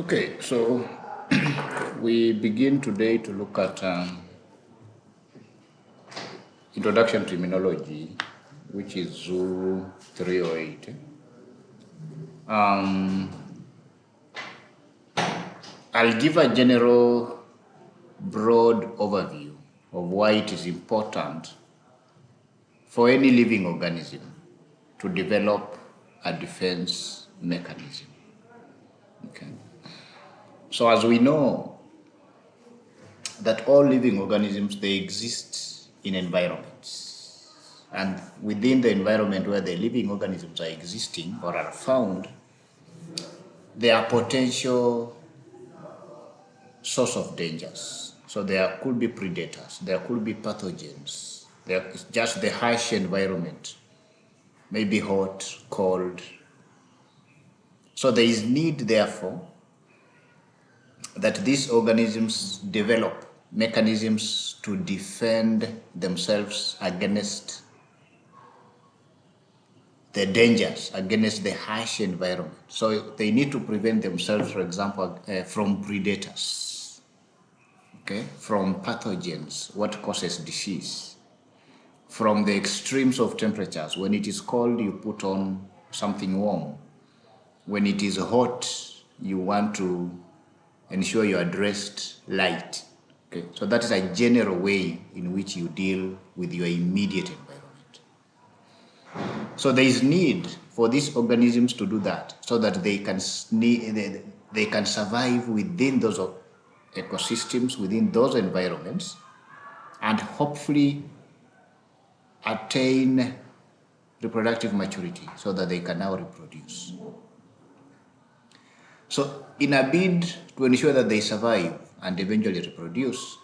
Okay, so we begin today to look at Introduction to Immunology, which is Zoo 308. I'll give a general, broad overview of why it is important for any living organism to develop a defense mechanism. Okay. So as we know that all living organisms, they exist in environments. And within the environment where the living organisms are existing or are found, there are potential source of dangers. So there could be predators, there could be pathogens, there is just the harsh environment, maybe hot, cold. So there is need, therefore, that these organisms develop mechanisms to defend themselves against the dangers, against the harsh environment. So they need to prevent themselves, for example, from predators, okay, from pathogens, what causes disease, from the extremes of temperatures. When it is cold, you put on something warm. When it is hot, you want to ensure you are dressed light. Okay, so that is a general way in which you deal with your immediate environment. So there is need for these organisms to do that so that they can survive within those ecosystems, within those environments, and hopefully attain reproductive maturity so that they can now reproduce. So in a bid to ensure that they survive and eventually reproduce,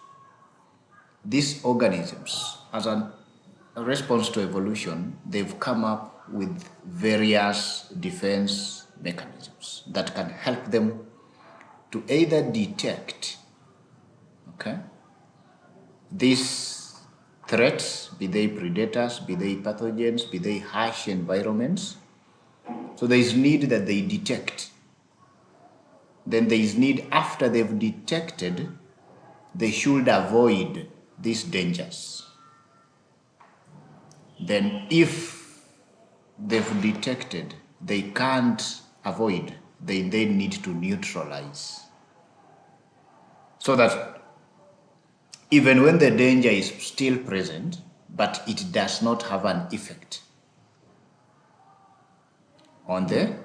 these organisms, as a response to evolution, they've come up with various defense mechanisms that can help them to either detect, okay, these threats, be they predators, be they pathogens, be they harsh environments. So there is need that they detect. Then there is need, after they've detected, they should avoid these dangers. Then if they've detected they can't avoid, they then need to neutralize. So that even when the danger is still present, but it does not have an effect on the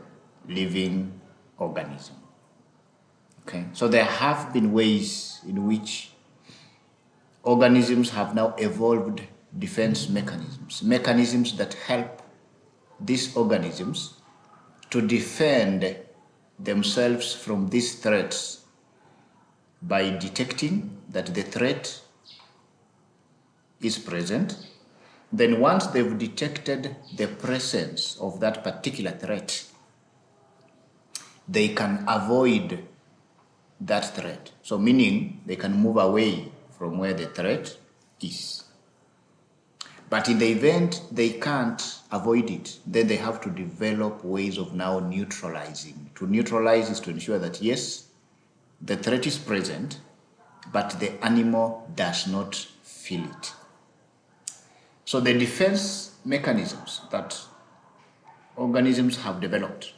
living organism. Okay, so there have been ways in which organisms have now evolved defense mechanisms that help these organisms to defend themselves from these threats by detecting that the threat is present. Then once they've detected the presence of that particular threat, they can avoid that threat. So meaning they can move away from where the threat is. But in the event they can't avoid it, then they have to develop ways of now neutralizing. To neutralize is to ensure that yes, the threat is present, but the animal does not feel it. So the defense mechanisms that organisms have developed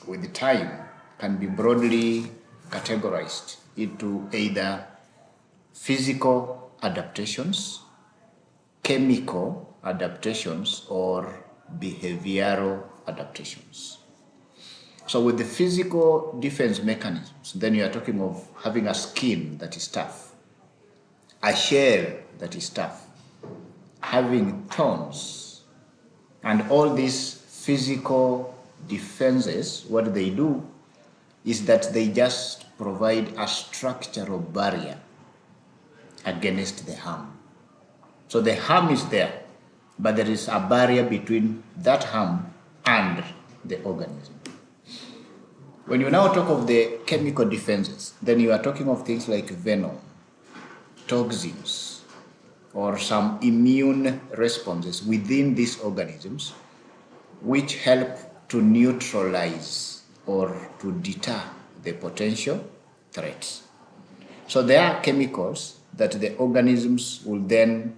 with time can be broadly categorized into either physical adaptations, chemical adaptations, or behavioral adaptations. So with the physical defense mechanisms, then you are talking of having a skin that is tough, a shell that is tough, having thorns, and all these physical defenses, what they do is that they just provide a structural barrier against the harm. So the harm is there, but there is a barrier between that harm and the organism. When you now talk of the chemical defenses, then you are talking of things like venom, toxins, or some immune responses within these organisms which help to neutralize or to deter the potential threats. So there are chemicals that the organisms will then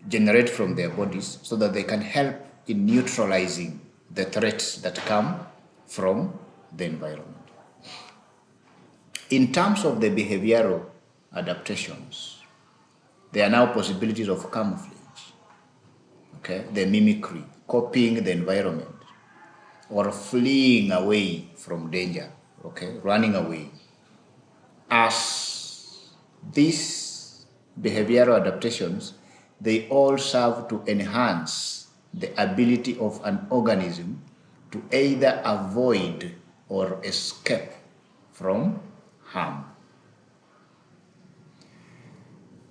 generate from their bodies so that they can help in neutralizing the threats that come from the environment. In terms of the behavioral adaptations, there are now possibilities of camouflage, okay, the mimicry, copying the environment, or fleeing away from danger, okay, running away. As these behavioral adaptations, they all serve to enhance the ability of an organism to either avoid or escape from harm.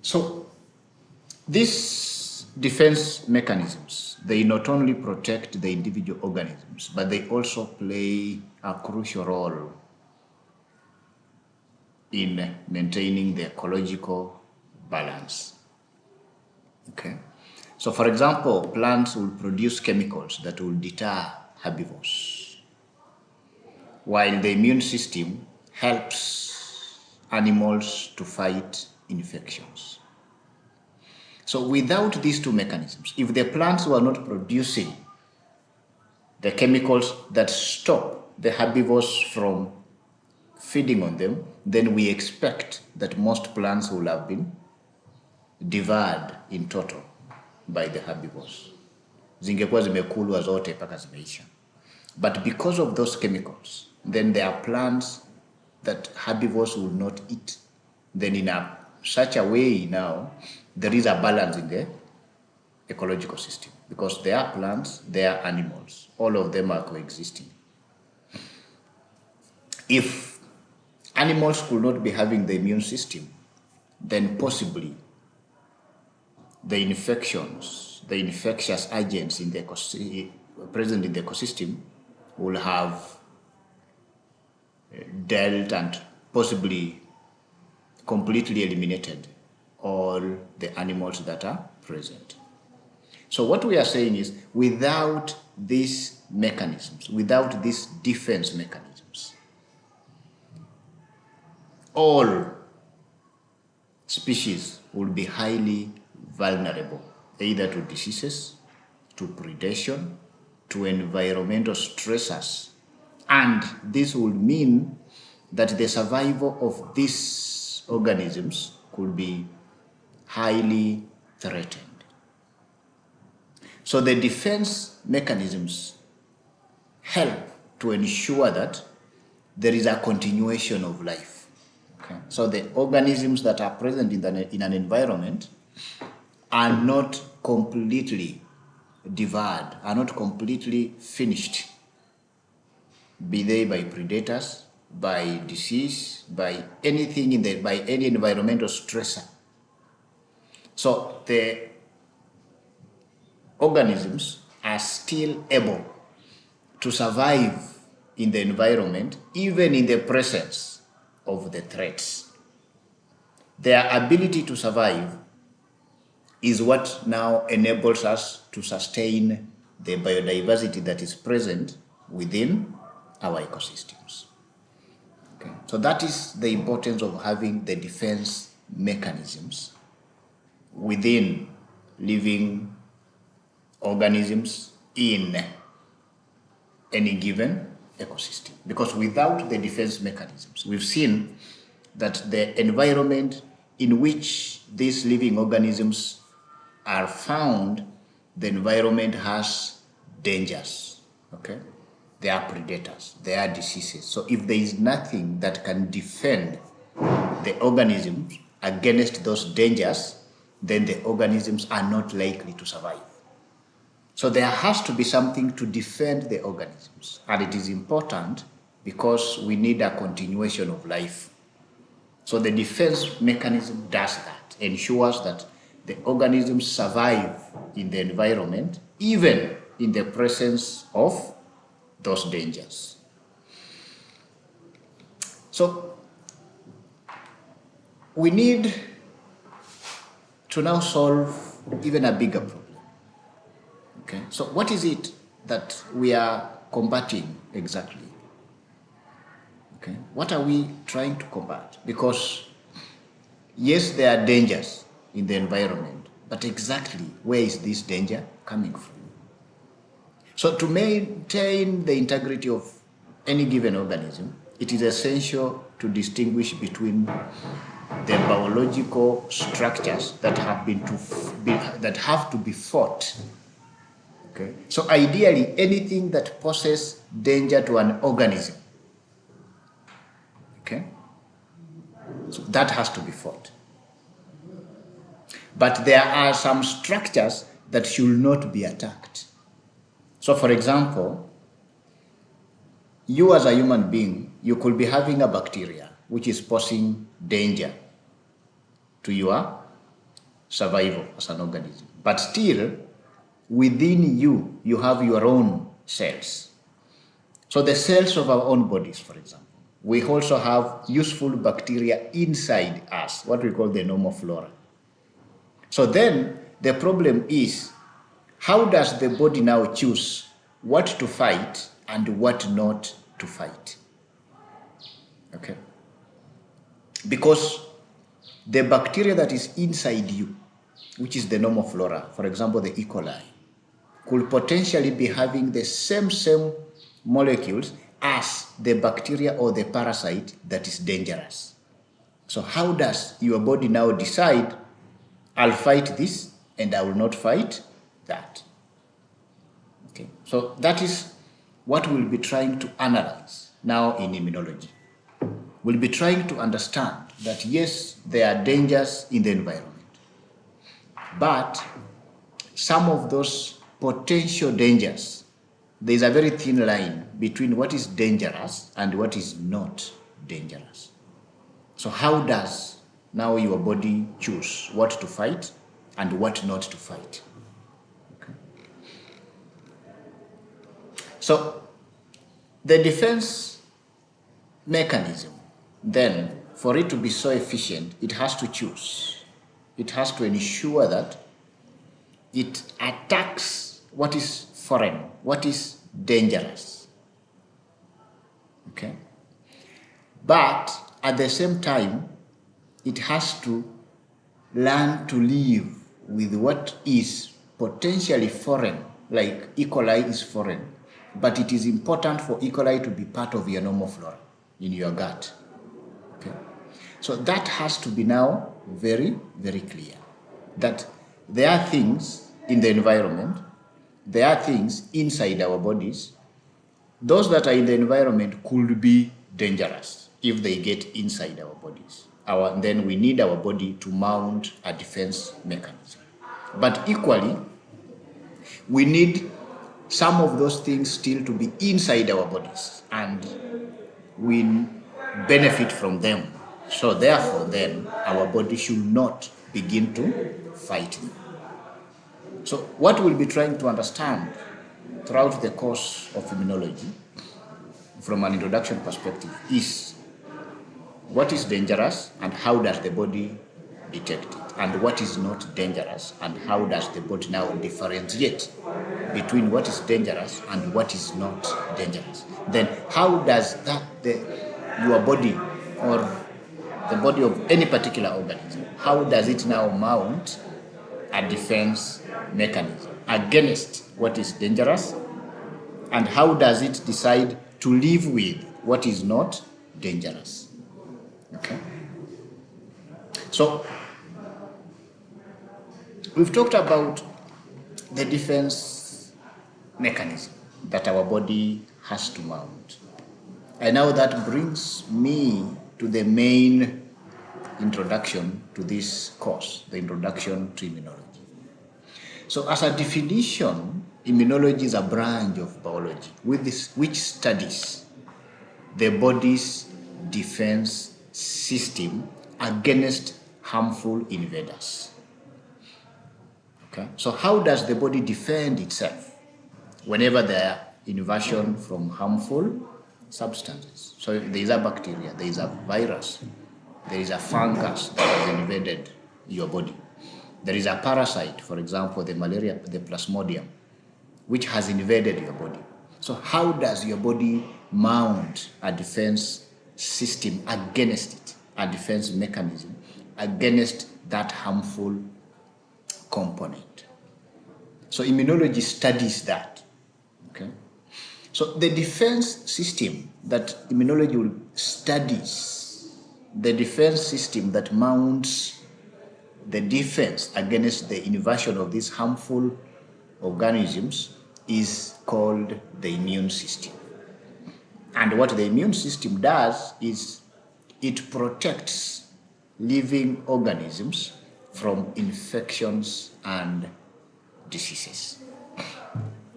So these defense mechanisms, they not only protect the individual organisms, but they also play a crucial role in maintaining the ecological balance. Okay. So for example, plants will produce chemicals that will deter herbivores, while the immune system helps animals to fight infections. So without these two mechanisms, if the plants were not producing the chemicals that stop the herbivores from feeding on them, then we expect that most plants will have been devoured in total by the herbivores. Zingekuwa zimekulwa zote mpaka zimeisha. But because of those chemicals, then there are plants that herbivores will not eat. Then in such a way now, there is a balance in the ecological system, because there are plants, there are animals, all of them are coexisting. If animals could not be having the immune system, then possibly the infections, the infectious agents in the present in the ecosystem will have dealt and possibly completely eliminated all the animals that are present. So what we are saying is, without these mechanisms, without these defense mechanisms, all species will be highly vulnerable, either to diseases, to predation, to environmental stressors. And this would mean that the survival of these organisms could be highly threatened. So the defense mechanisms help to ensure that there is a continuation of life. Okay? So the organisms that are present in an environment are not completely devoured, are not completely finished, be they by predators, by disease, by anything by any environmental stressor. So the organisms are still able to survive in the environment, even in the presence of the threats. Their ability to survive is what now enables us to sustain the biodiversity that is present within our ecosystems. Okay. So that is the importance of having the defense mechanisms within living organisms in any given ecosystem. Because without the defense mechanisms, we've seen that the environment in which these living organisms are found, the environment has dangers, okay? There are predators, there are diseases. So if there is nothing that can defend the organisms against those dangers, then the organisms are not likely to survive. So there has to be something to defend the organisms. And it is important because we need a continuation of life. So the defense mechanism does that, ensures that the organisms survive in the environment, even in the presence of those dangers. So we need to now solve even a bigger problem. Okay, so what is it that we are combating exactly? Okay, what are we trying to combat? Because yes, there are dangers in the environment, but exactly where is this danger coming from? So to maintain the integrity of any given organism, it is essential to distinguish between the biological structures that have to be fought. Okay. So ideally, anything that poses danger to an organism, okay, so that has to be fought. But there are some structures that should not be attacked. So for example, you as a human being, you could be having a bacteria which is posing danger to your survival as an organism. But still, within you, you have your own cells. So the cells of our own bodies, for example, we also have useful bacteria inside us, what we call the normal flora. So then the problem is, how does the body now choose what to fight and what not to fight? Okay. Because the bacteria that is inside you, which is the normal flora, for example, the E. coli, could potentially be having the same molecules as the bacteria or the parasite that is dangerous. So how does your body now decide, I'll fight this and I will not fight that? Okay. So that is what we'll be trying to analyze now in immunology. We'll be trying to understand that yes, there are dangers in the environment, but some of those potential dangers, there is a very thin line between what is dangerous and what is not dangerous. So how does now your body choose what to fight and what not to fight? Okay. So the defense mechanism, then, for it to be so efficient, it has to choose. It has to ensure that it attacks what is foreign, what is dangerous. Okay? But at the same time, it has to learn to live with what is potentially foreign, like E. coli is foreign, but it is important for E. coli to be part of your normal flora in your gut. Okay? So that has to be now very, very clear, that there are things in the environment, there are things inside our bodies, those that are in the environment could be dangerous if they get inside our bodies. Then we need our body to mount a defense mechanism. But equally, we need some of those things still to be inside our bodies, and we benefit from them. So therefore, then, our body should not begin to fight them. So what we'll be trying to understand throughout the course of immunology, from an introduction perspective, is what is dangerous and how does the body detect it, and what is not dangerous and how does the body now differentiate between what is dangerous and what is not dangerous. Then how does your body or the body of any particular organism, how does it now mount a defense mechanism against what is dangerous, and how does it decide to live with what is not dangerous? Okay. So we've talked about the defense mechanism that our body has to mount. And now that brings me to the main introduction to this course, the introduction to immunology. So as a definition, immunology is a branch of biology which studies the body's defense system against harmful invaders. Okay? So how does the body defend itself whenever there are invasion from harmful substances? So there is a bacteria, there is a virus, there is a fungus that has invaded your body. There is a parasite, for example, the malaria, the plasmodium, which has invaded your body. So how does your body mount a defense system against it, a defense mechanism against that harmful component. So immunology studies that. Okay. So the defense system that immunology studies, the defense system that mounts the defense against the invasion of these harmful organisms, is called the immune system. And what the immune system does is it protects living organisms from infections and diseases.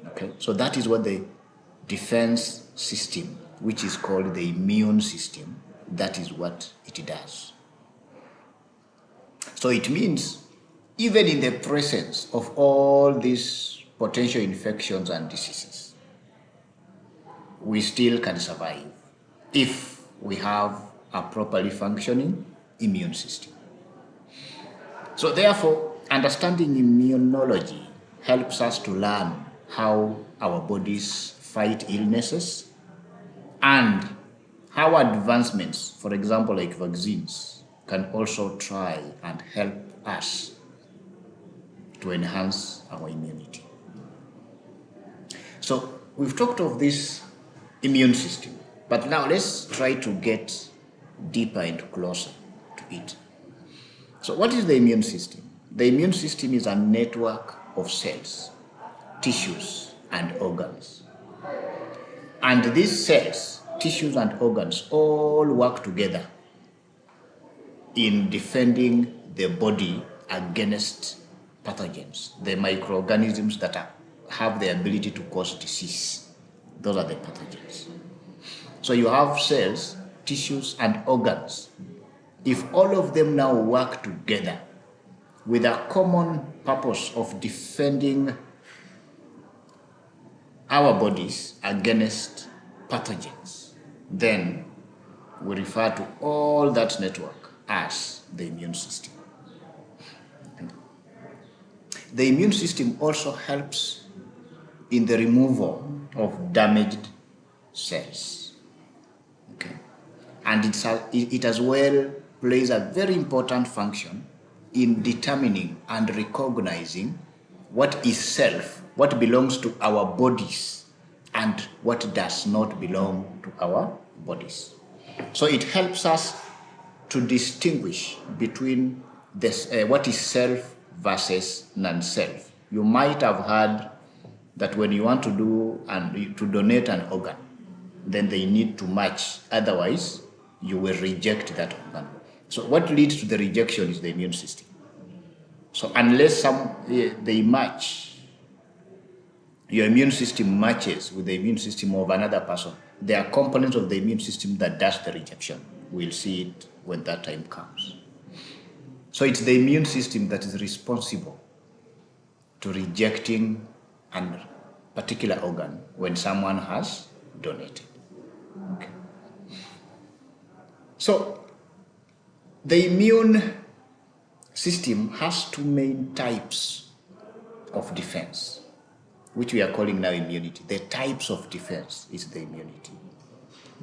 Okay, so that is what the defense system, which is called the immune system, that is what it does. So it means even in the presence of all these potential infections and diseases, we still can survive if we have a properly functioning immune system. So therefore, understanding immunology helps us to learn how our bodies fight illnesses and how advancements, for example, like vaccines, can also try and help us to enhance our immunity. So we've talked of this immune system, but now let's try to get deeper and closer to it. So what is the immune system? The immune system is a network of cells, tissues, and organs. And these cells, tissues, and organs all work together in defending the body against pathogens, the microorganisms that have the ability to cause disease. Those are the pathogens. So you have cells, tissues, and organs. If all of them now work together with a common purpose of defending our bodies against pathogens, then we refer to all that network as the immune system. The immune system also helps in the removal of damaged cells. Okay. And it as well plays a very important function in determining and recognizing what is self, what belongs to our bodies, and what does not belong to our bodies. So it helps us to distinguish between this, what is self versus non-self. You might have heard that when you want to donate an organ, then they need to match, otherwise you will reject that organ. So what leads to the rejection is the immune system. So unless they match, your immune system matches with the immune system of another person, there are components of the immune system that does the rejection. We'll see it when that time comes. So it's the immune system that is responsible to rejecting a particular organ when someone has donated. Okay. So the immune system has two main types of defense, which we are calling now immunity. The types of defense is the immunity.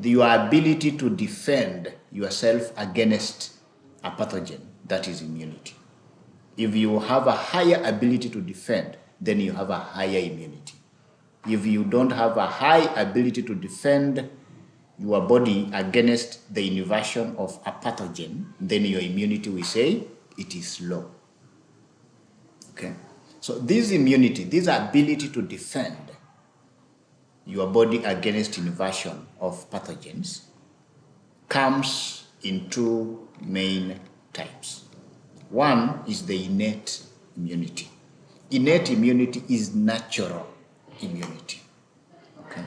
Your ability to defend yourself against a pathogen, that is immunity. If you have a higher ability to defend, then you have a higher immunity. If you don't have a high ability to defend your body against the invasion of a pathogen, then your immunity, we say, it is low. Okay? So this immunity, this ability to defend your body against invasion of pathogens comes in two main types. One is the innate immunity. Innate immunity is natural immunity. Okay?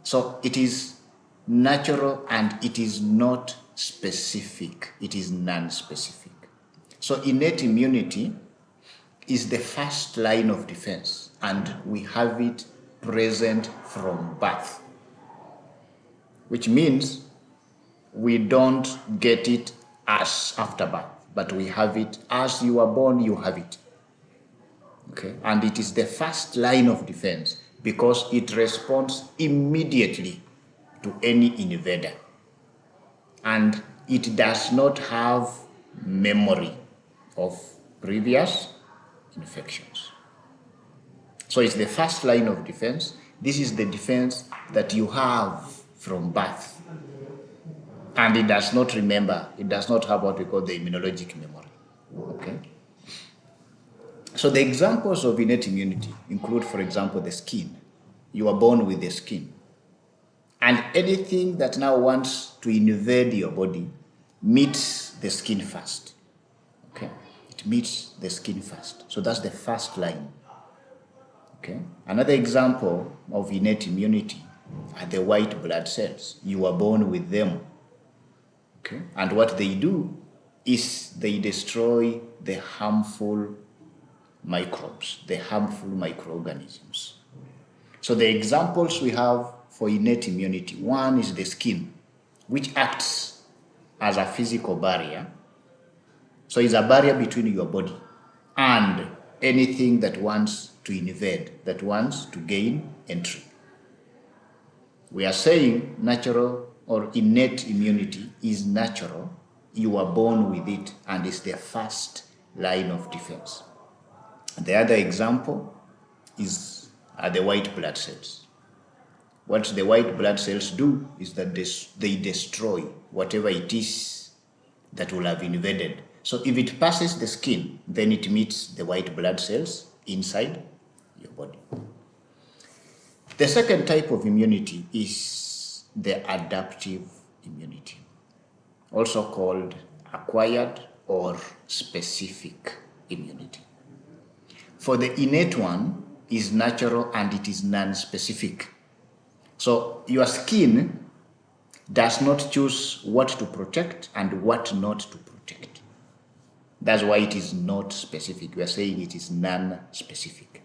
So it is natural and it is not specific. It is non-specific. So innate immunity is the first line of defense, and we have it present from birth, which means we don't get it as after birth, but we have it as you are born, you have it. Okay? And it is the first line of defense because it responds immediately to any invader. and it does not have memory of previous infections. So it's the first line of defense. This is the defense that you have from birth. And it does not remember, it does not have what we call the immunologic memory. Okay? So the examples of innate immunity include, for example, the skin. You are born with the skin. And anything that now wants to invade your body meets the skin first. Okay? It meets the skin first. So that's the first line. Okay? Another example of innate immunity are the white blood cells. You are born with them. Okay? And what they do is they destroy the harmful microbes, the harmful microorganisms. So the examples we have for innate immunity, one is the skin, which acts as a physical barrier. So it's a barrier between your body and anything that wants to invade, that wants to gain entry. We are saying natural or innate immunity is natural. You are born with it, and it's the first line of defense. The other example are the white blood cells. What the white blood cells do is that they destroy whatever it is that will have invaded. So if it passes the skin, then it meets the white blood cells inside your body. The second type of immunity is the adaptive immunity, also called acquired or specific immunity. For the innate one is natural and it is non-specific. So your skin does not choose what to protect and what not to protect. That's why it is not specific. We are saying it is non-specific.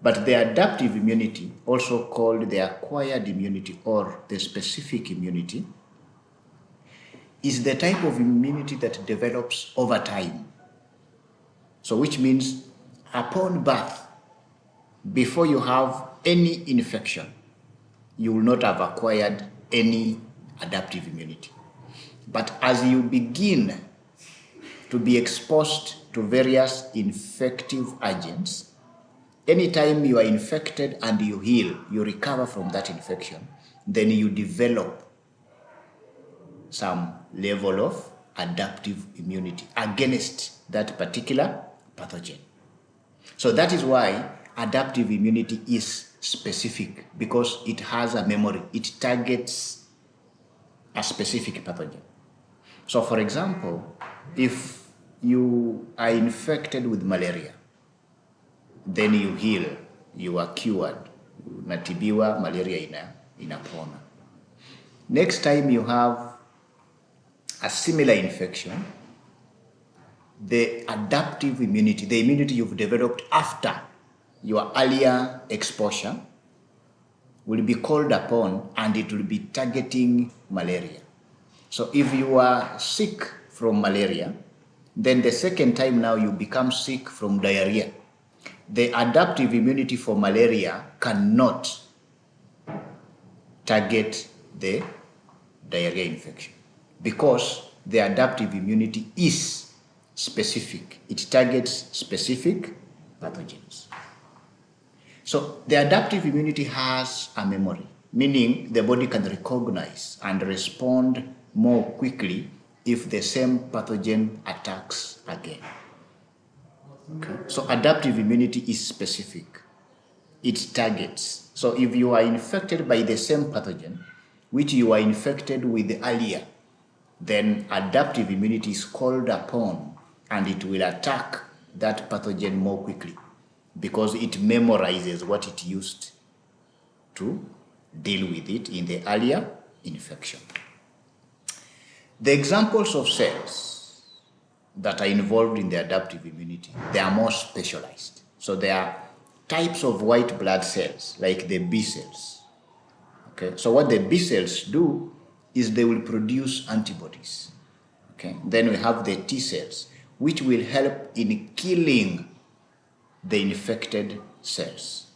But the adaptive immunity, also called the acquired immunity or the specific immunity, is the type of immunity that develops over time. So which means upon birth, before you have any infection, you will not have acquired any adaptive immunity. But as you begin to be exposed to various infective agents, anytime you are infected and you heal, you recover from that infection, then you develop some level of adaptive immunity against that particular pathogen. So that is why adaptive immunity is specific, because it has a memory. It targets a specific pathogen. So for example, if you are infected with malaria, then you heal, you are cured, unatibiwa malaria inapona. Next time you have a similar infection, the adaptive immunity, the immunity you've developed after your earlier exposure, will be called upon and it will be targeting malaria. So if you are sick from malaria, then the second time now you become sick from diarrhea. The adaptive immunity for malaria cannot target the diarrhea infection because the adaptive immunity is specific. It targets specific pathogens. So the adaptive immunity has a memory, meaning the body can recognize and respond more quickly if the same pathogen attacks again. Okay. So adaptive immunity is specific. It targets. So if you are infected by the same pathogen, which you are infected with earlier, then adaptive immunity is called upon and it will attack that pathogen more quickly because it memorizes what it used to deal with it in the earlier infection. The examples of cells that are involved in the adaptive immunity, they are more specialized. So there are types of white blood cells, like the B cells. Okay, so what the B cells do is they will produce antibodies. Okay, then we have the T cells, which will help in killing the infected cells.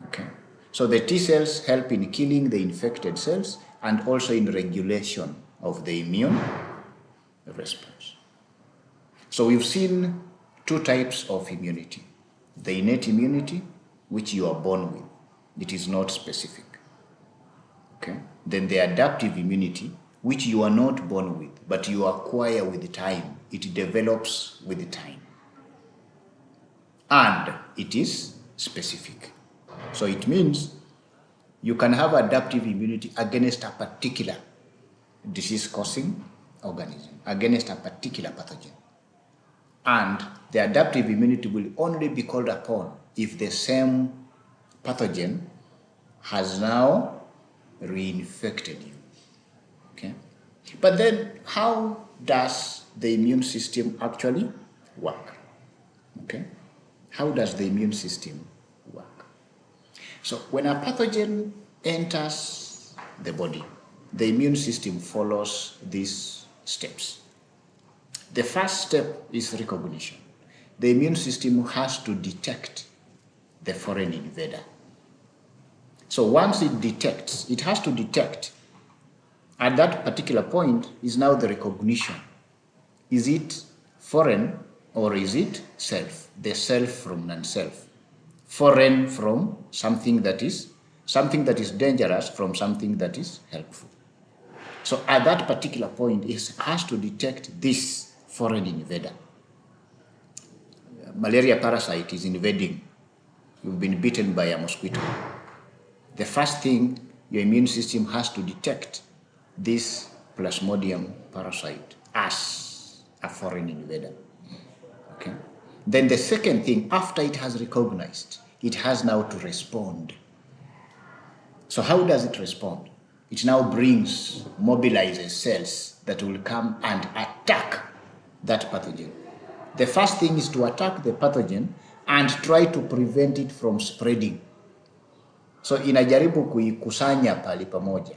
Okay, so the T cells help in killing the infected cells and also in regulation of the immune response. So we've seen two types of immunity. The innate immunity, which you are born with. It is not specific. Okay? Then the adaptive immunity, which you are not born with, but you acquire with time. It develops with time. And it is specific. So it means you can have adaptive immunity against a particular disease-causing organism, against a particular pathogen. And the adaptive immunity will only be called upon if the same pathogen has now reinfected you. Okay? But then how does the immune system actually work? Okay? How does the immune system work? So when a pathogen enters the body, the immune system follows these steps. The first step is recognition. The immune system has to detect the foreign invader. So once it detects, it has to detect. At that particular point is now the recognition. Is it foreign or is it self? The self from non-self. Foreign from something that is dangerous from something that is helpful. So at that particular point, it has to detect this foreign invader. Malaria parasite is invading. You've been bitten by a mosquito. The first thing your immune system has to detect this Plasmodium parasite as a foreign invader. Okay. Then the second thing, after it has recognized, it has now to respond. So how does it respond? It now mobilizes cells that will come and attack that pathogen. The first thing is to attack the pathogen and try to prevent it from spreading. So inajaribu kuikusanya pali pamoja.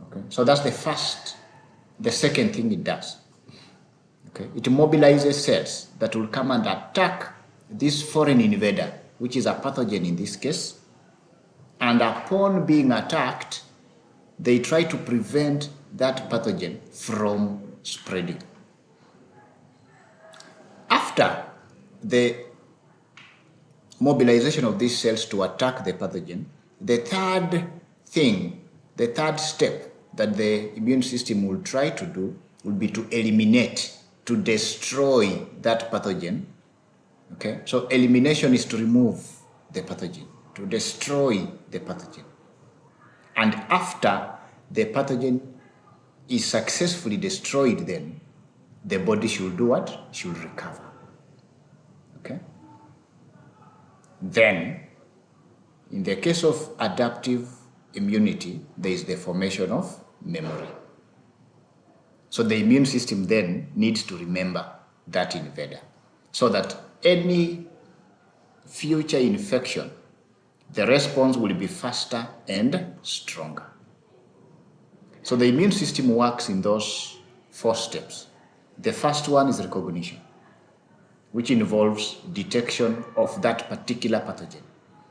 Okay? So that's the second thing it does. Okay? It mobilizes cells that will come and attack this foreign invader, which is a pathogen in this case. And upon being attacked, they try to prevent that pathogen from spreading. After the mobilization of these cells to attack the pathogen, the third step that the immune system will try to do will be to eliminate, to destroy that pathogen. Okay? So elimination is to remove the pathogen, to destroy the pathogen. And after the pathogen is successfully destroyed, then the body should do what? Should recover. Okay? Then, in the case of adaptive immunity, there is the formation of memory. So the immune system then needs to remember that invader so that any future infection, the response will be faster and stronger. So the immune system works in those 4 steps. The first one is recognition, which involves detection of that particular pathogen.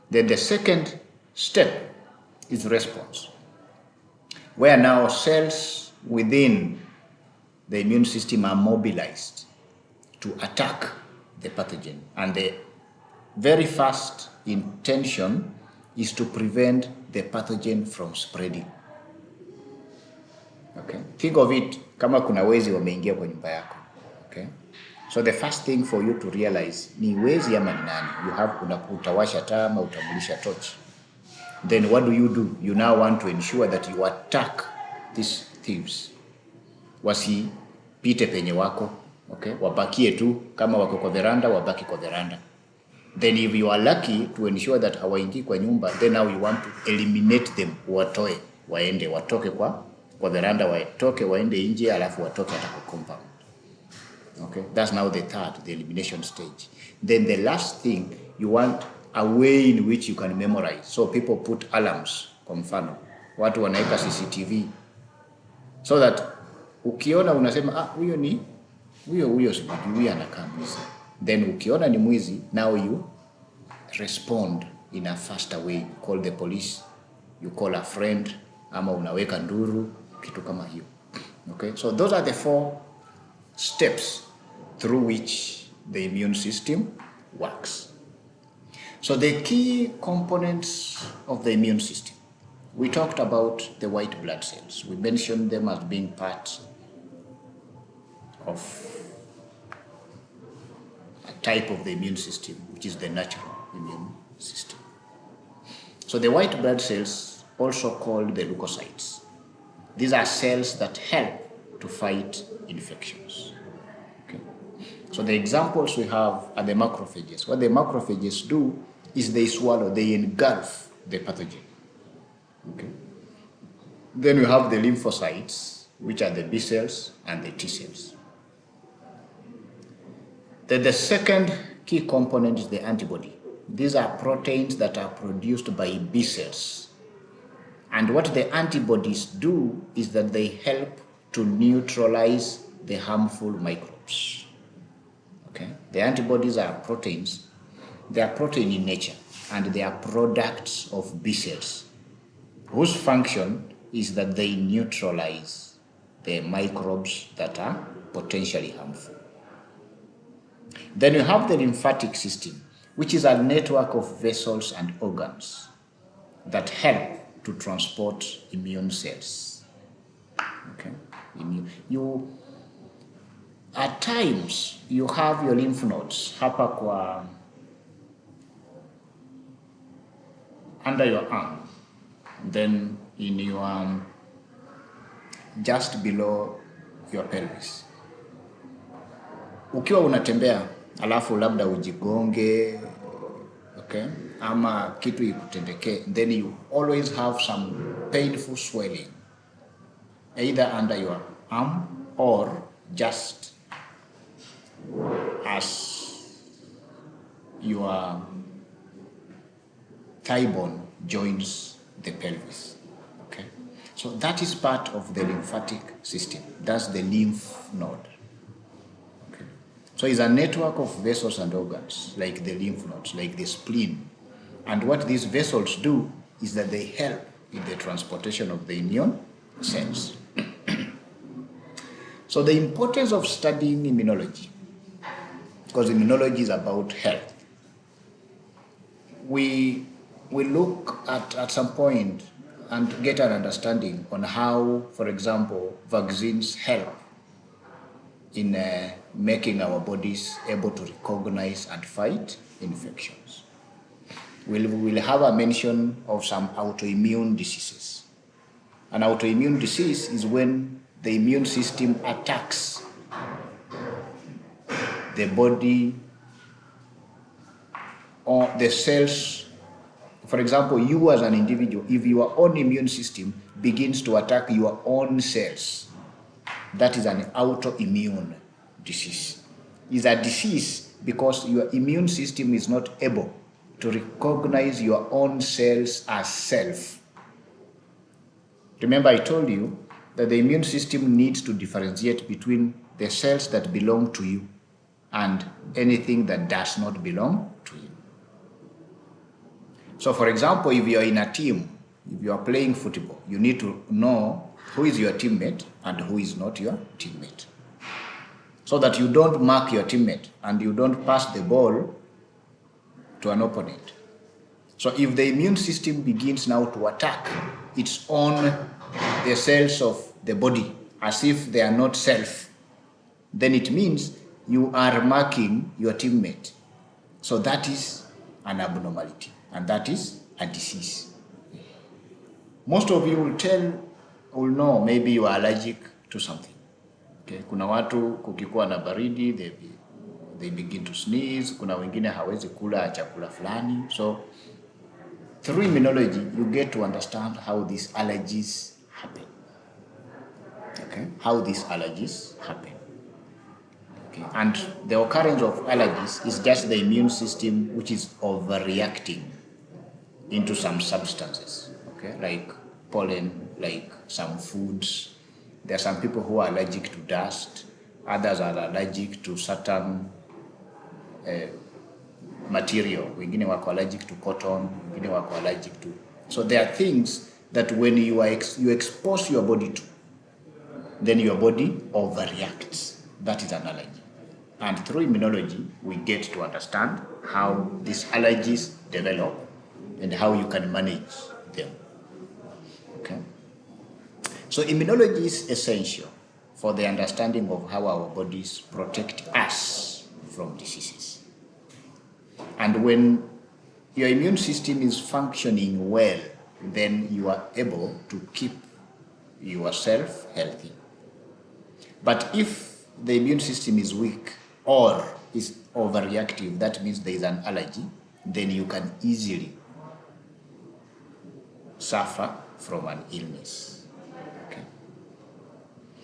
Then the second step is response, where now cells within the immune system are mobilized to attack the pathogen. And the very first intention is to prevent the pathogen from spreading. Okay? Think of it kama kuna wezi wameingia kwa nyumba yako. Okay? So the first thing for you to realize ni wezi ama ni nani. Utawasha taa ama utamulisha torch. Then what do? You now want to ensure that you attack these thieves. Wasipite penye wako. Okay? Wabakie tu kama wako kwa veranda, wabaki kwa veranda. Then if you are lucky to ensure that hawaingii kwa nyumba, then now you want to eliminate them. Watoe, watoke kwa veranda, waende nje, alafu watoke hata kwa compound. Okay, that's now the elimination stage. Then the last thing, you want a way in which you can memorize. So people put alarms, kwa mfano. Watu wanaeka CCTV. So that ukiona unasema, huyo sijui anakaa mwizi. Then ukiona ni mwizi, now you respond in a faster way. You call the police, you call a friend, ama unaweka nduru, kitu kama hiyo. Okay, so those are the 4 steps through which the immune system works. So the key components of the immune system, we talked about the white blood cells. We mentioned them as being part of a type of the immune system, which is the natural immune system. So the white blood cells, also called the leukocytes, these are cells that help to fight infections. Okay. So the examples we have are the macrophages. What the macrophages do is they swallow, they engulf the pathogen. Okay. Then we have the lymphocytes, which are the B cells and the T cells. Then the second key component is the antibody. These are proteins that are produced by B cells. And what the antibodies do is that they help to neutralize the harmful microbes. Okay? The antibodies are proteins. They are protein in nature, and they are products of B cells, whose function is that they neutralize the microbes that are potentially harmful. Then you have the lymphatic system, which is a network of vessels and organs that help to transport immune cells. Okay? At times, you have your lymph nodes hapa kwa under your arm, then in your just below your pelvis. Ukiwa unatembea alafu labda ujigonge, okay, ama kitu ikutendeke, then you always have some painful swelling either under your arm or just as your thigh bone joins the pelvis. Okay, so that is part of the lymphatic system. That's the lymph node. Okay, so it's a network of vessels and organs, like the lymph nodes, like the spleen. And what these vessels do is that they help in the transportation of the immune cells. So the importance of studying immunology, because immunology is about health. We look at some point and get an understanding on how, for example, vaccines help in making our bodies able to recognize and fight infections. We'll have a mention of some autoimmune diseases. An autoimmune disease is when the immune system attacks the body or the cells. For example, you as an individual, if your own immune system begins to attack your own cells, that is an autoimmune disease. It's a disease because your immune system is not able to recognize your own cells as self. Remember, I told you that the immune system needs to differentiate between the cells that belong to you and anything that does not belong to you. So, for example, if you're in a team, if you are playing football, you need to know who is your teammate and who is not your teammate, so that you don't mark your teammate and you don't pass the ball to an opponent. So if the immune system begins now to attack its own, the cells of the body, as if they are not self, then it means you are marking your teammate. So that is an abnormality, and that is a disease. Most of you will know maybe you are allergic to something. Okay, kuna watu kukikuwa na baridi, they begin to sneeze. Kuna wengine hawezi kula chakula fulani. So through immunology, you get to understand how these allergies happen. Okay, how these allergies happen. Okay, and the occurrence of allergies is just the immune system which is overreacting into some substances. Okay, like pollen, like some foods. There are some people who are allergic to dust. Others are allergic to certain material. Wengine wako allergic to cotton. Wengine wako allergic to. So there are things that when you expose your body to, then your body overreacts. That is an allergy. And through immunology, we get to understand how these allergies develop and how you can manage them. Okay? So immunology is essential for the understanding of how our bodies protect us from diseases. And when your immune system is functioning well, then you are able to keep yourself healthy. But if the immune system is weak or is overreactive, that means there is an allergy, then you can easily suffer from an illness. Okay.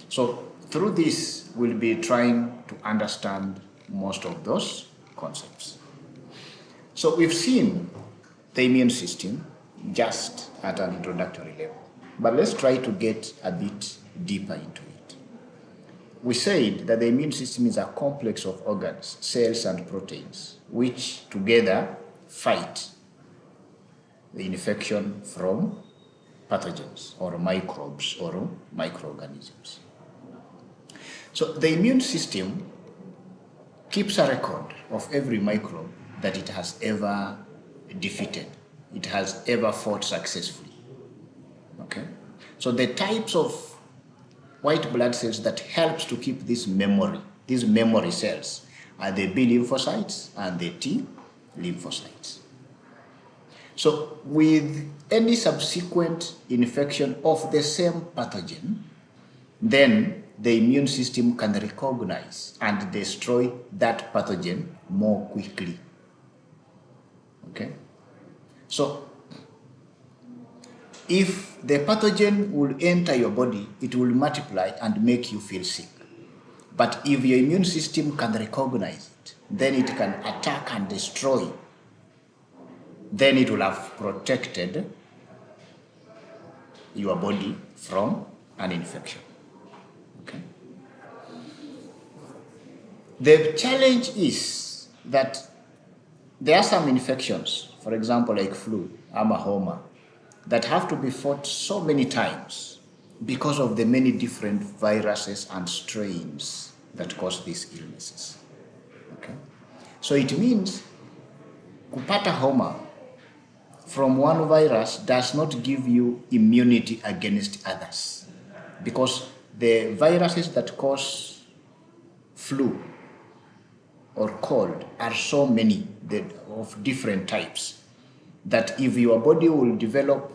So through this, we'll be trying to understand most of those concepts. So we've seen the immune system just at an introductory level, but let's try to get a bit deeper into it. We said that the immune system is a complex of organs, cells, and proteins, which together fight the infection from pathogens or microbes or microorganisms. So the immune system keeps a record of every microbe that it has ever defeated, it has ever fought successfully. Okay? So the types of white blood cells that helps to keep this memory, these memory cells, are the B lymphocytes and the T lymphocytes. So with any subsequent infection of the same pathogen, then the immune system can recognize and destroy that pathogen more quickly. Okay? So if the pathogen will enter your body, it will multiply and make you feel sick. But if your immune system can recognize it, then it can attack and destroy. Then it will have protected your body from an infection. Okay? The challenge is that there are some infections, for example, like flu, homa, that have to be fought so many times because of the many different viruses and strains that cause these illnesses. Okay? So it means kupata homa from one virus does not give you immunity against others, because the viruses that cause flu or cold are so many of different types that if your body will develop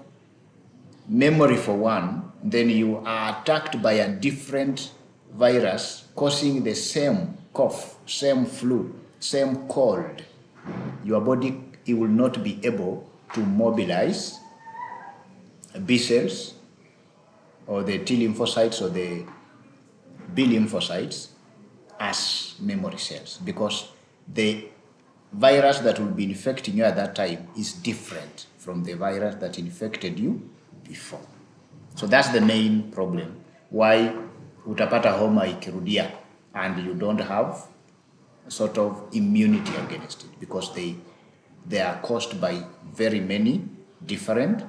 memory for one, then you are attacked by a different virus causing the same cough, same flu, same cold. Your body, it will not be able to mobilize B cells or the T lymphocytes or the B lymphocytes as memory cells, because the virus that will be infecting you at that time is different from the virus that infected you before. So that's the main problem why utapata homa ikirudia and you don't have sort of immunity against it, because they are caused by very many different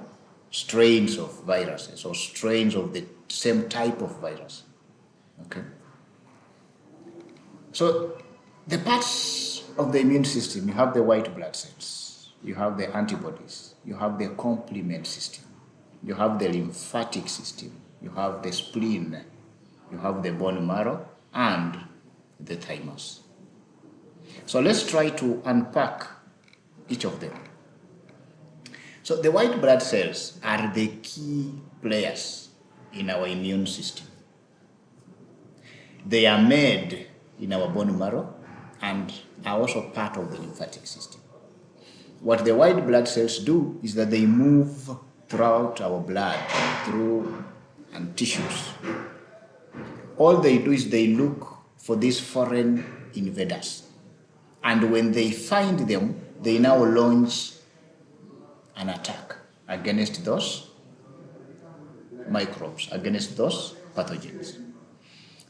strains of viruses or strains of the same type of virus. Okay. So the parts of the immune system, you have the white blood cells, you have the antibodies, you have the complement system, you have the lymphatic system, you have the spleen, you have the bone marrow, and the thymus. So let's try to unpack each of them. So the white blood cells are the key players in our immune system. They are made in our bone marrow and are also part of the lymphatic system. What the white blood cells do is that they move throughout our blood, through and tissues. All they do is they look for these foreign invaders. And when they find them, they now launch an attack against those microbes, against those pathogens.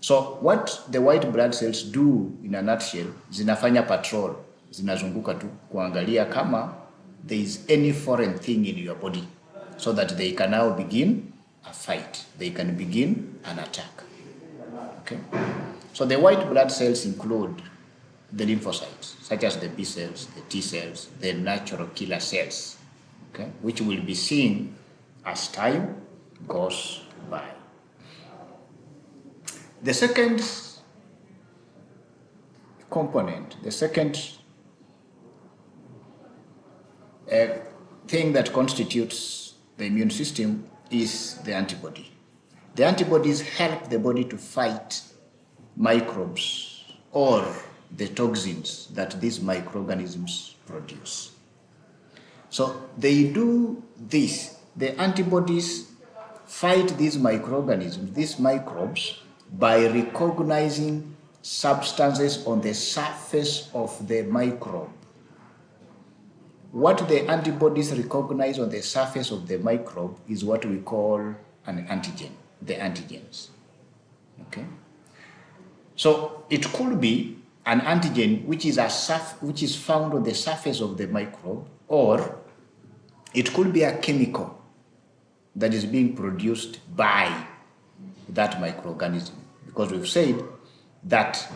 So what the white blood cells do in a nutshell, zinafanya patrol, zinazunguka tu kuangalia kama there is any foreign thing in your body, so that they can now begin a fight, they can begin an attack. Okay? So the white blood cells include the lymphocytes, such as the B cells, the T cells, the natural killer cells, okay, which will be seen as time goes by. The second component, the second thing that constitutes the immune system is the antibody. The antibodies help the body to fight microbes or the toxins that these microorganisms produce. So they do this. The antibodies fight these microorganisms, these microbes, by recognizing substances on the surface of the microbe. What the antibodies recognize on the surface of the microbe is what we call an antigen, the antigens. Okay? So it could be an antigen which is found on the surface of the microbe, or it could be a chemical that is being produced by that microorganism. Because we've said that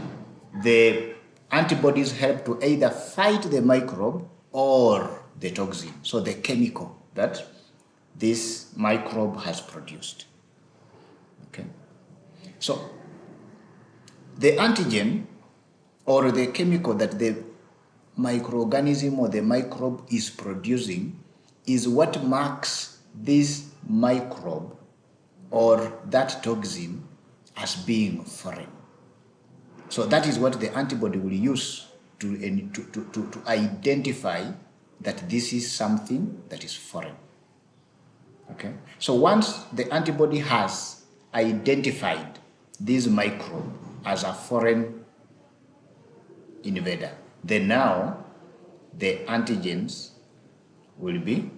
the antibodies help to either fight the microbe or the toxin, so the chemical that this microbe has produced. Okay? So the antigen or the chemical that the microorganism or the microbe is producing is what marks this microbe or that toxin as being foreign. So that is what the antibody will use to identify that this is something that is foreign. Okay? So once the antibody has identified this microbe as a foreign invader, then now the antigens will be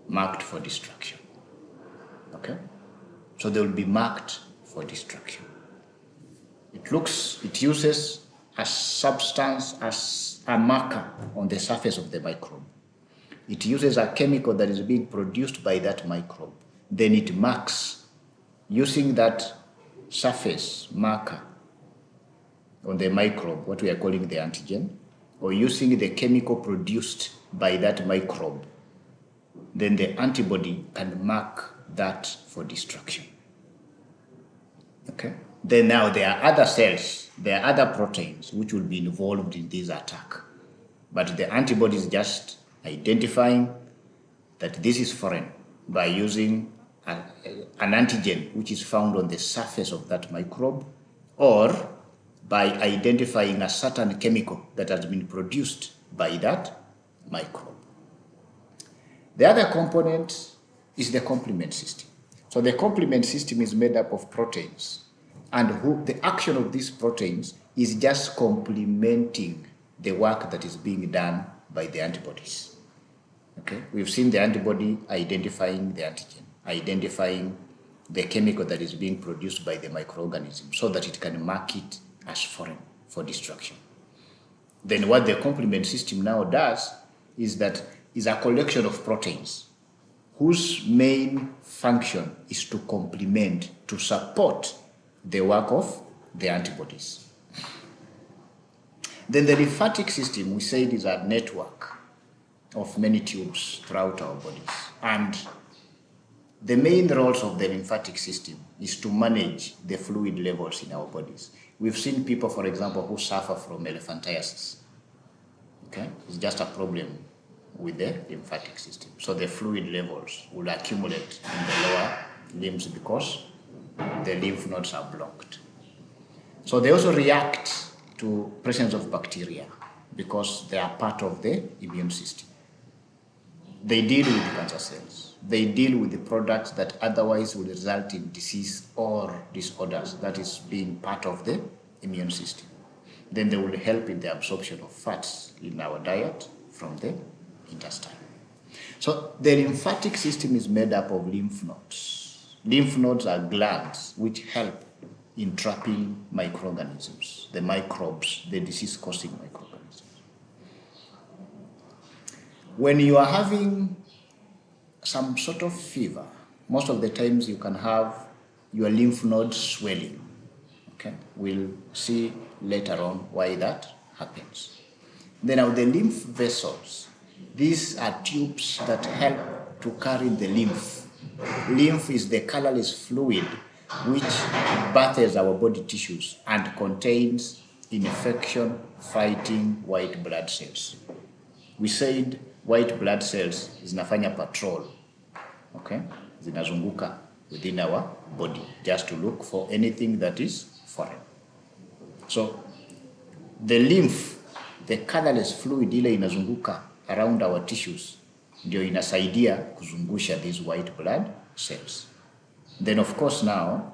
marked for destruction. Okay? So they will be marked for destruction. It uses a substance as a marker on the surface of the microbe. It uses a chemical that is being produced by that microbe. Then it marks using that surface marker on the microbe, what we are calling the antigen, or using the chemical produced by that microbe. Then the antibody can mark that for destruction. Okay? Then now there are other cells, there are other proteins which will be involved in this attack. But the antibody is just identifying that this is foreign by using an antigen which is found on the surface of that microbe, or by identifying a certain chemical that has been produced by that microbe. The other component is the complement system. So the complement system is made up of proteins, and the action of these proteins is just complementing the work that is being done by the antibodies. Okay? We've seen the antibody identifying the antigen, identifying the chemical that is being produced by the microorganism so that it can mark it as foreign for destruction. Then what the complement system now does is a collection of proteins whose main function is to complement, to support the work of the antibodies. Then the lymphatic system, we said, is a network of many tubes throughout our bodies. And the main roles of the lymphatic system is to manage the fluid levels in our bodies. We've seen people, for example, who suffer from elephantiasis. Okay? It's just a problem with the lymphatic system. So the fluid levels will accumulate in the lower limbs because the lymph nodes are blocked. So they also react to presence of bacteria because they are part of the immune system. They deal with cancer cells. They deal with the products that otherwise would result in disease or disorders, that is being part of the immune system. Then they will help in the absorption of fats in our diet from the intestine. So the lymphatic system is made up of lymph nodes. Lymph nodes are glands which help in trapping microorganisms, the microbes, the disease-causing microorganisms. When you are having some sort of fever, most of the times you can have your lymph nodes swelling. Okay, we'll see later on why that happens. Then now the lymph vessels. These are tubes that help to carry the lymph. Lymph is the colorless fluid which bathes our body tissues and contains infection-fighting white blood cells. We said white blood cells zinafanya patrol, okay? Zinazunguka within our body just to look for anything that is foreign. So the lymph, the colorless fluid ile inazunguka around our tissues, ndio inasaidia kuzungusha these white blood cells. Then of course now,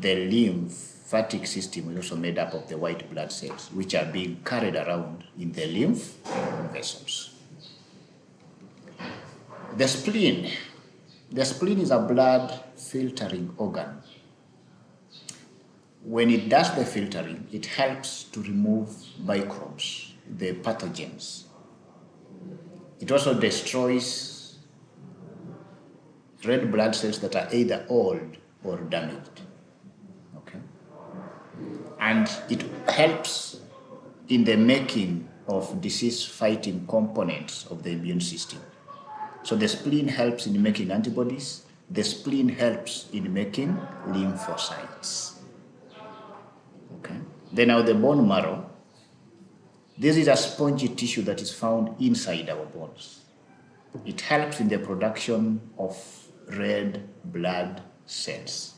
the lymphatic system is also made up of the white blood cells, which are being carried around in the lymph vessels. The spleen. The spleen is a blood filtering organ. When it does the filtering, it helps to remove microbes, the pathogens. It also destroys red blood cells that are either old or damaged. Okay? And it helps in the making of disease-fighting components of the immune system. So the spleen helps in making antibodies. The spleen helps in making lymphocytes. Okay. Then now the bone marrow. This is a spongy tissue that is found inside our bones. It helps in the production of red blood cells.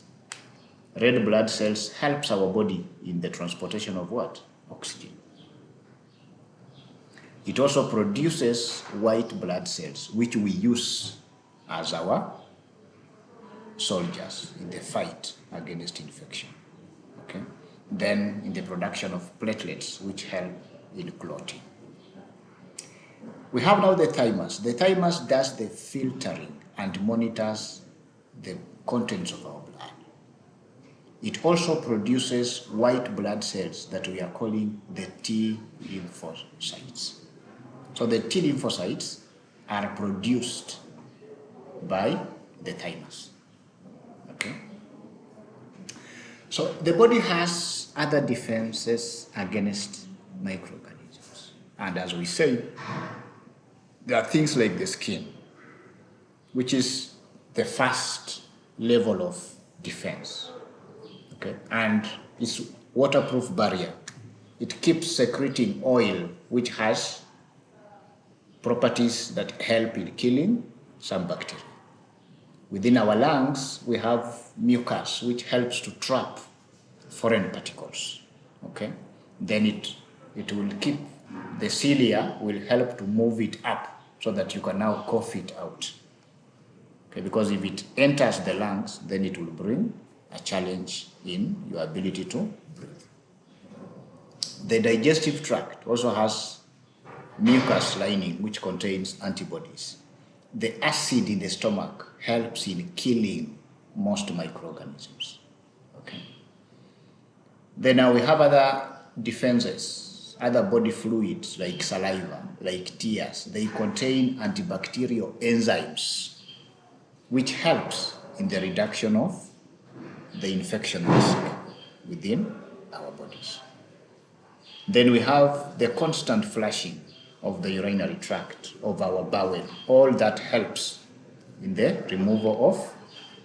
Red blood cells helps our body in the transportation of what? Oxygen. It also produces white blood cells, which we use as our soldiers in the fight against infection. Okay? Then in the production of platelets, which help in clotting. We have now the thymus. The thymus does the filtering and monitors the contents of our blood. It also produces white blood cells that we are calling the T lymphocytes. So the T lymphocytes are produced by the thymus. Okay? So the body has other defenses against microorganisms. And as we say, there are things like the skin, which is the first level of defense. Okay? And it's waterproof barrier. It keeps secreting oil, which has properties that help in killing some bacteria. Within our lungs, we have mucus, which helps to trap foreign particles. Okay? Then it will keep, the cilia will help to move it up so that you can now cough it out. Okay? Because if it enters the lungs, then it will bring a challenge in your ability to breathe. The digestive tract also has mucus lining, which contains antibodies. The acid in the stomach helps in killing most microorganisms. Okay. Then now we have other defenses, other body fluids like saliva, like tears. They contain antibacterial enzymes, which helps in the reduction of the infection risk within our bodies. Then we have the constant flushing of the urinary tract, of our bowel. All that helps in the removal of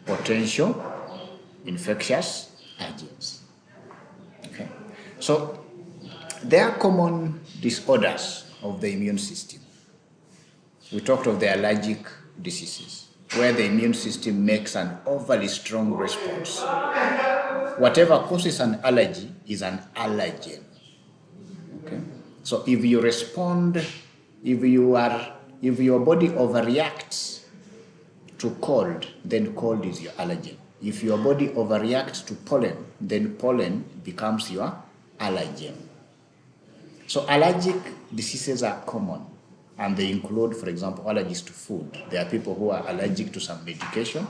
potential infectious agents. Okay. So there are common disorders of the immune system. We talked of the allergic diseases, where the immune system makes an overly strong response. Whatever causes an allergy is an allergen. Okay? So if you respond, if your body overreacts to cold, then cold is your allergen. If your body overreacts to pollen, then pollen becomes your allergen. So allergic diseases are common, and they include, for example, allergies to food. There are people who are allergic to some medication.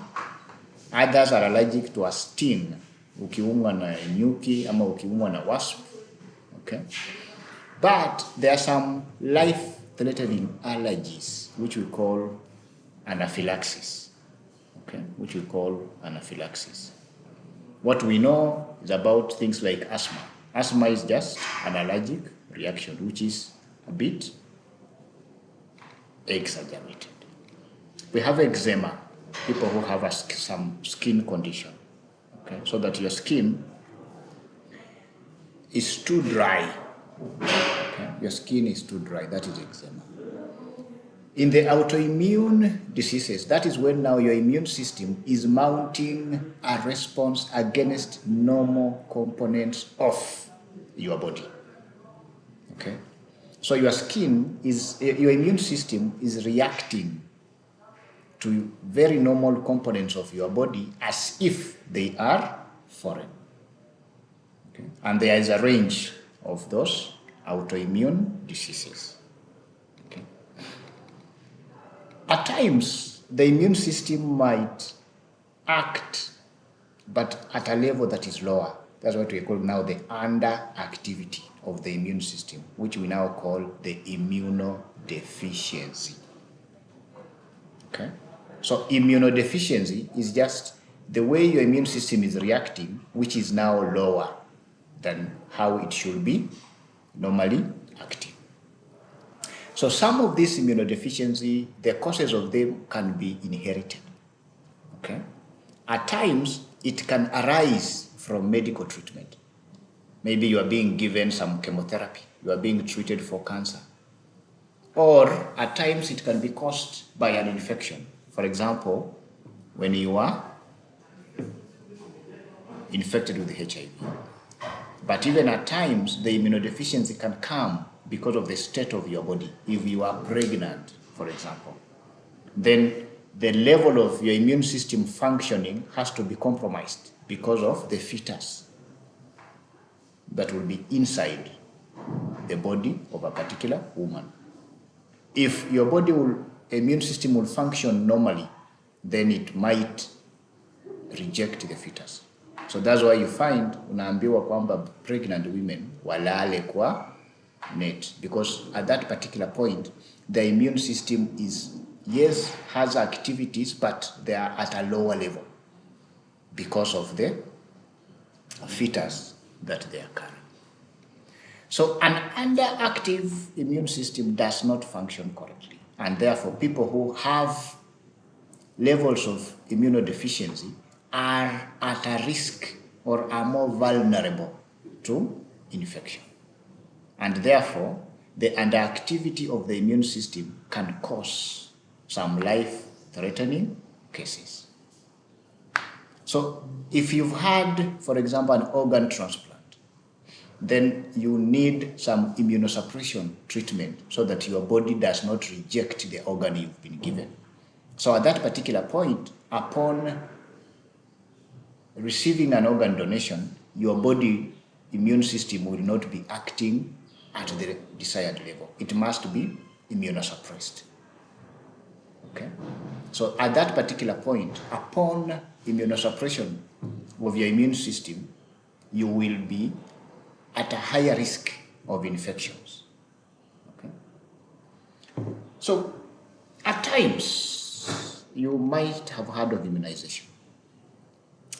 Others are allergic to a sting. Ukiumwa na nyuki ama ukiumwa na wasp. Okay? But there are some life-threatening allergies, which we call anaphylaxis. Okay? Which we call anaphylaxis. What we know is about things like asthma. Asthma is just an allergic reaction, which is a bit exaggerated. We have eczema, people who have some skin condition, okay? So that your skin is too dry, okay? Your skin is too dry, that is eczema. In the autoimmune diseases, that is when now your immune system is mounting a response against normal components of your body, okay? So your immune system is reacting to very normal components of your body as if they are foreign, okay? And there is a range of those autoimmune diseases. At times, the immune system might act, but at a level that is lower. That's what we call now the underactivity of the immune system, which we now call the immunodeficiency. Okay? So immunodeficiency is just the way your immune system is reacting, which is now lower than how it should be normally active. So some of this immunodeficiency, the causes of them can be inherited, okay? At times, it can arise from medical treatment. Maybe you are being given some chemotherapy, you are being treated for cancer. Or at times, it can be caused by an infection. For example, when you are infected with HIV. But even at times, the immunodeficiency can come because of the state of your body. If you are pregnant, for example, then the level of your immune system functioning has to be compromised because of the fetus that will be inside the body of a particular woman. If your immune system will function normally, then it might reject the fetus. So that's why you find unaambiwa kwamba pregnant women walale kwa net, because at that particular point the immune system has activities, but they are at a lower level because of the fetus that they are carrying. So an underactive immune system does not function correctly, and therefore people who have levels of immunodeficiency are at a risk or are more vulnerable to infection. And therefore, the underactivity of the immune system can cause some life-threatening cases. So if you've had, for example, an organ transplant, then you need some immunosuppression treatment so that your body does not reject the organ you've been given. So at that particular point, upon receiving an organ donation, your body immune system will not be acting at the desired level. It must be immunosuppressed. Okay? So at that particular point, upon immunosuppression of your immune system, you will be at a higher risk of infections. Okay? So at times, you might have heard of immunization.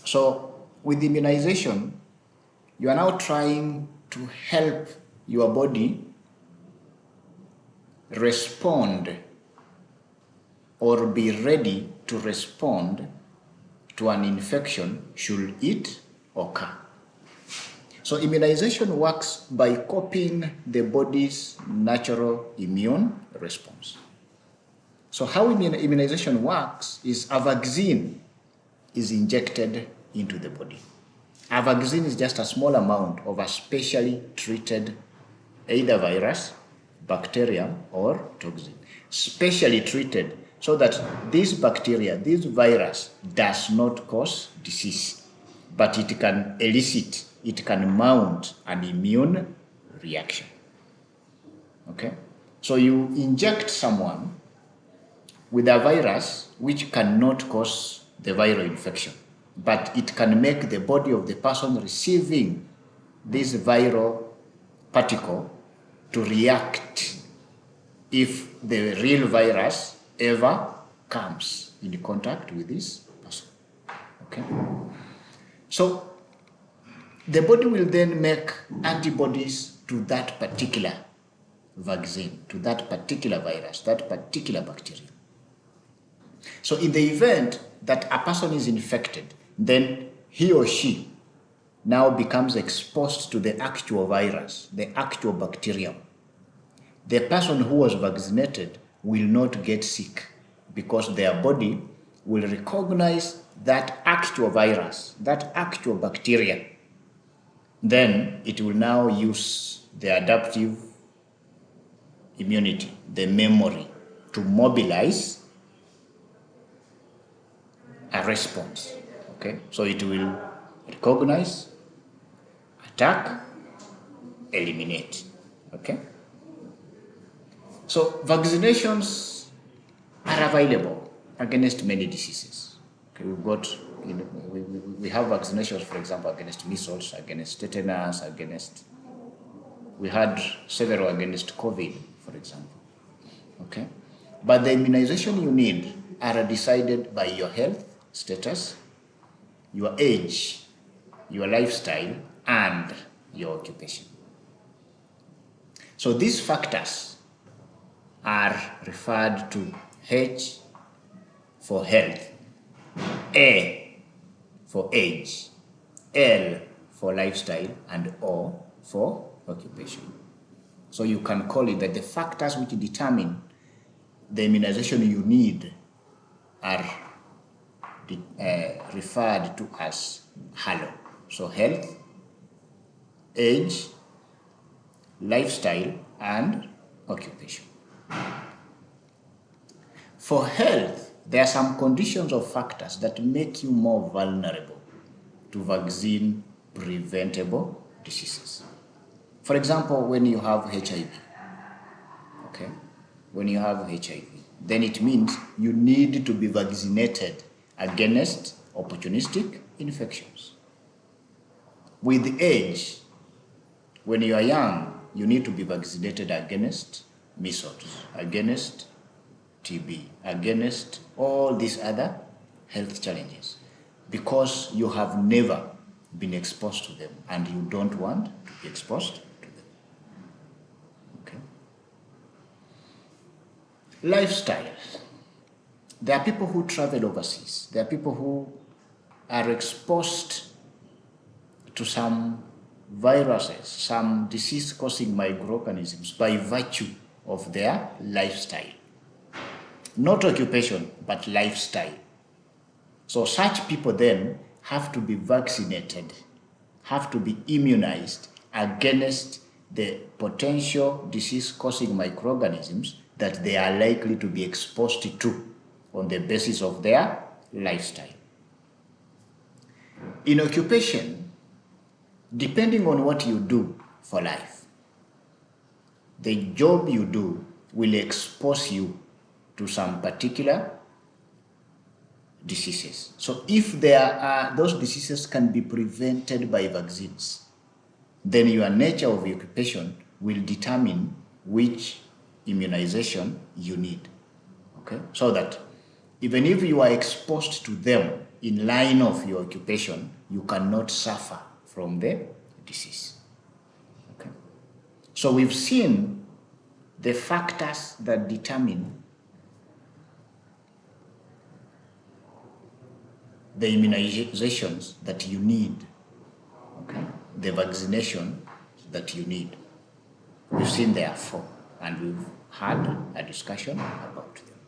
So with immunization, you are now trying to help your body respond or be ready to respond to an infection should it occur. So immunization works by copying the body's natural immune response. So how immunization works is a vaccine is injected into the body. A vaccine is just a small amount of a specially treated either virus, bacterium, or toxin. Specially treated so that this bacteria, this virus does not cause disease, but it can elicit, it can mount an immune reaction. Okay? So you inject someone with a virus which cannot cause the viral infection, but it can make the body of the person receiving this viral particle to react if the real virus ever comes in contact with this person. Okay? So The body will then make antibodies to that particular vaccine, to that particular virus, that particular bacteria. So in the event that a person is infected, then he or she now becomes exposed to the actual virus, the actual bacterium. The person who was vaccinated will not get sick because their body will recognize that actual virus, that actual bacteria. Then it will now use the adaptive immunity, the memory, to mobilize a response. Okay, so it will recognize, attack, eliminate. Okay, so vaccinations are available against many diseases. Okay, we've got, we have vaccinations, for example, against measles, against tetanus, we had several against COVID, for example. Okay, but the immunization you need are decided by your health status, your age, your lifestyle, and your occupation. So these factors are referred to: H for health, A for age, L for lifestyle, and O for occupation. So you can call it that the factors which determine the immunization you need are referred to as HALO. So health, age, lifestyle, and occupation. For health, there are some conditions or factors that make you more vulnerable to vaccine preventable diseases. For example, when you have HIV, okay, when you have HIV, then it means you need to be vaccinated against opportunistic infections. With age, when you are young, you need to be vaccinated against measles, against TB, against all these other health challenges, because you have never been exposed to them and you don't want to be exposed to them. Okay. Lifestyle. There are people who travel overseas. There are people who are exposed to some viruses, some disease-causing microorganisms by virtue of their lifestyle. Not occupation, but lifestyle. So such people then have to be vaccinated, have to be immunized against the potential disease-causing microorganisms that they are likely to be exposed to on the basis of their lifestyle. In occupation, depending on what you do for life, the job you do will expose you to some particular diseases. So if those diseases can be prevented by vaccines, then your nature of occupation will determine which immunization you need. Okay? So that even if you are exposed to them in line of your occupation, you cannot suffer from the disease. Okay? So we've seen the factors that determine the immunizations that you need, okay? The vaccination that you need. We've seen there are 4, and we've had a discussion about them.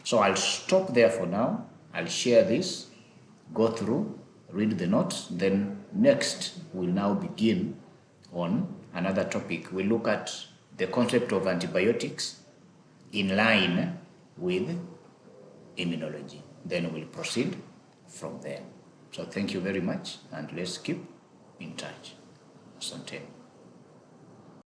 So I'll stop there for now. I'll share this, go through, read the notes, then next we'll now begin on another topic. We'll look at the concept of antibiotics in line with immunology. Then we'll proceed from there. So thank you very much, and let's keep in touch. Asante.